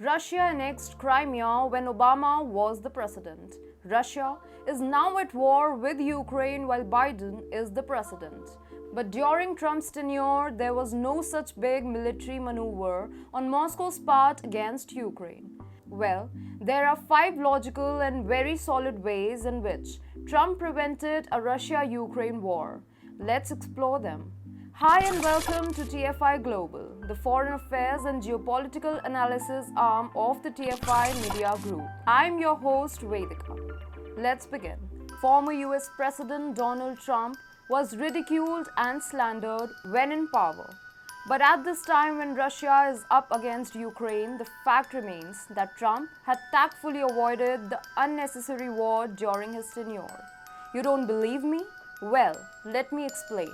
Russia annexed Crimea when Obama was the president. Russia is now at war with Ukraine while Biden is the president. But during Trump's tenure, there was no such big military maneuver on Moscow's part against Ukraine. Well, there are 5 logical and very solid ways in which Trump prevented a Russia-Ukraine war. Let's explore them. Hi and welcome to TFI Global, the foreign affairs and geopolitical analysis arm of the TFI Media Group. I'm your host Vedika. Let's begin. Former US President Donald Trump was ridiculed and slandered when in power. But at this time when Russia is up against Ukraine, the fact remains that Trump had tactfully avoided the unnecessary war during his tenure. You don't believe me? Well, let me explain.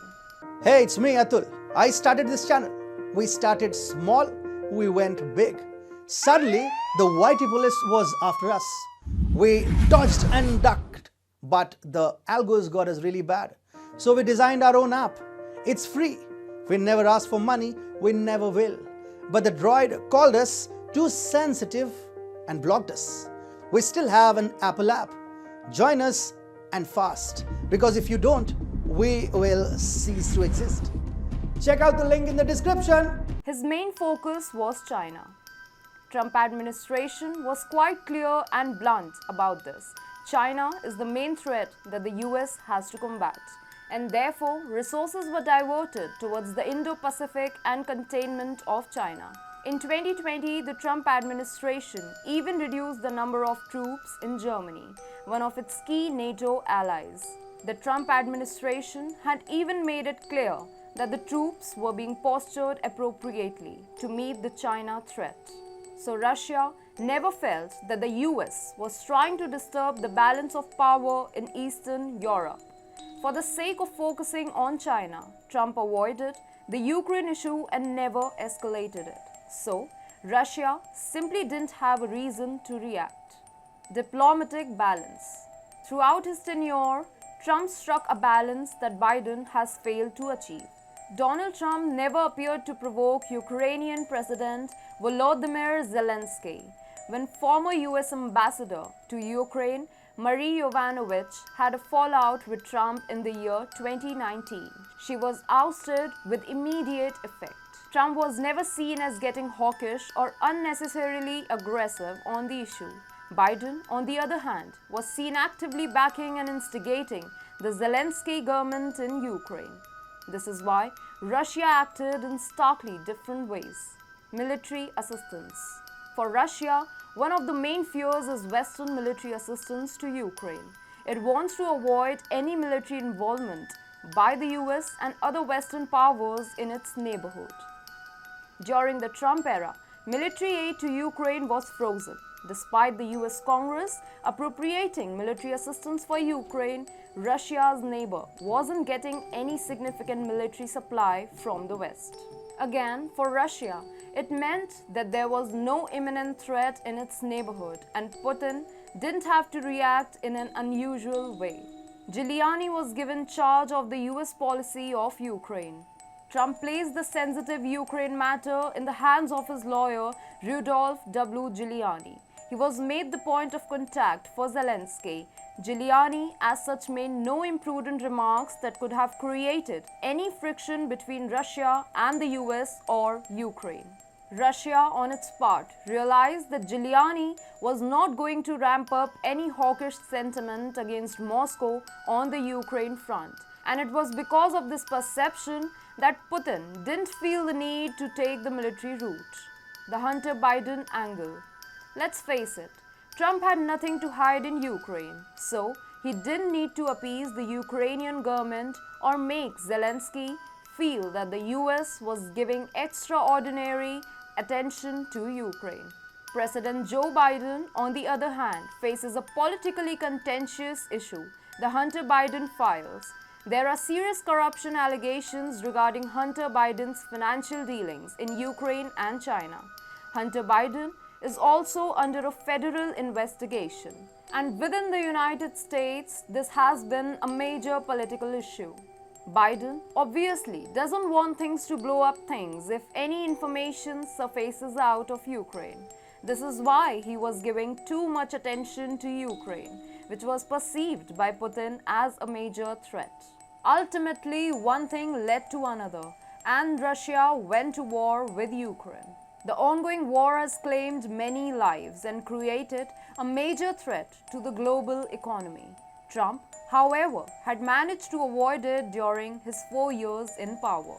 Hey, it's me Atul. I started this channel. We started small, we went big. Suddenly, the whitey police was after us. We dodged and ducked, but the algos got us really bad. So we designed our own app. It's free. We never asked for money, we never will. But the droid called us too sensitive and blocked us. We still have an Apple app. Join us and fast, because if you don't, we will cease to exist. Check out the link in the description. His main focus was China. Trump administration was quite clear and blunt about this. China is the main threat that the US has to combat, and therefore resources were diverted towards the Indo-Pacific and containment of China. In 2020, the Trump administration even reduced the number of troops in Germany, one of its key NATO allies. The Trump administration had even made it clear that the troops were being postured appropriately to meet the China threat. So Russia never felt that the US was trying to disturb the balance of power in Eastern Europe. For the sake of focusing on China, Trump avoided the Ukraine issue and never escalated it. So Russia simply didn't have a reason to react. Diplomatic balance. Throughout his tenure, Trump struck a balance that Biden has failed to achieve. Donald Trump never appeared to provoke Ukrainian President Volodymyr Zelensky when former US Ambassador to Ukraine Marie Yovanovitch had a fallout with Trump in the year 2019. She was ousted with immediate effect. Trump was never seen as getting hawkish or unnecessarily aggressive on the issue. Biden, on the other hand, was seen actively backing and instigating the Zelensky government in Ukraine. This is why Russia acted in starkly different ways. Military assistance. For Russia, one of the main fears is Western military assistance to Ukraine. It wants to avoid any military involvement by the US and other Western powers in its neighborhood. During the Trump era, military aid to Ukraine was frozen. Despite the US Congress appropriating military assistance for Ukraine, Russia's neighbor wasn't getting any significant military supply from the West. Again, for Russia, it meant that there was no imminent threat in its neighborhood and Putin didn't have to react in an unusual way. Giuliani was given charge of the US policy of Ukraine. Trump placed the sensitive Ukraine matter in the hands of his lawyer, Rudolph W. Giuliani. He was made the point of contact for Zelensky. Giuliani, as such, made no imprudent remarks that could have created any friction between Russia and the US or Ukraine. Russia, on its part, realized that Giuliani was not going to ramp up any hawkish sentiment against Moscow on the Ukraine front. And it was because of this perception that Putin didn't feel the need to take the military route. The Hunter Biden angle. Let's face it, Trump had nothing to hide in Ukraine, so he didn't need to appease the Ukrainian government or make Zelensky feel that the US was giving extraordinary attention to Ukraine. President Joe Biden, on the other hand, faces a politically contentious issue, the Hunter Biden files. There are serious corruption allegations regarding Hunter Biden's financial dealings in Ukraine and China. Hunter Biden is also under a federal investigation. And within the United States, this has been a major political issue. Biden obviously doesn't want things to blow up things if any information surfaces out of Ukraine. This is why he was giving too much attention to Ukraine, which was perceived by Putin as a major threat. Ultimately, one thing led to another, and Russia went to war with Ukraine. The ongoing war has claimed many lives and created a major threat to the global economy. Trump, however, had managed to avoid it during his 4 years in power.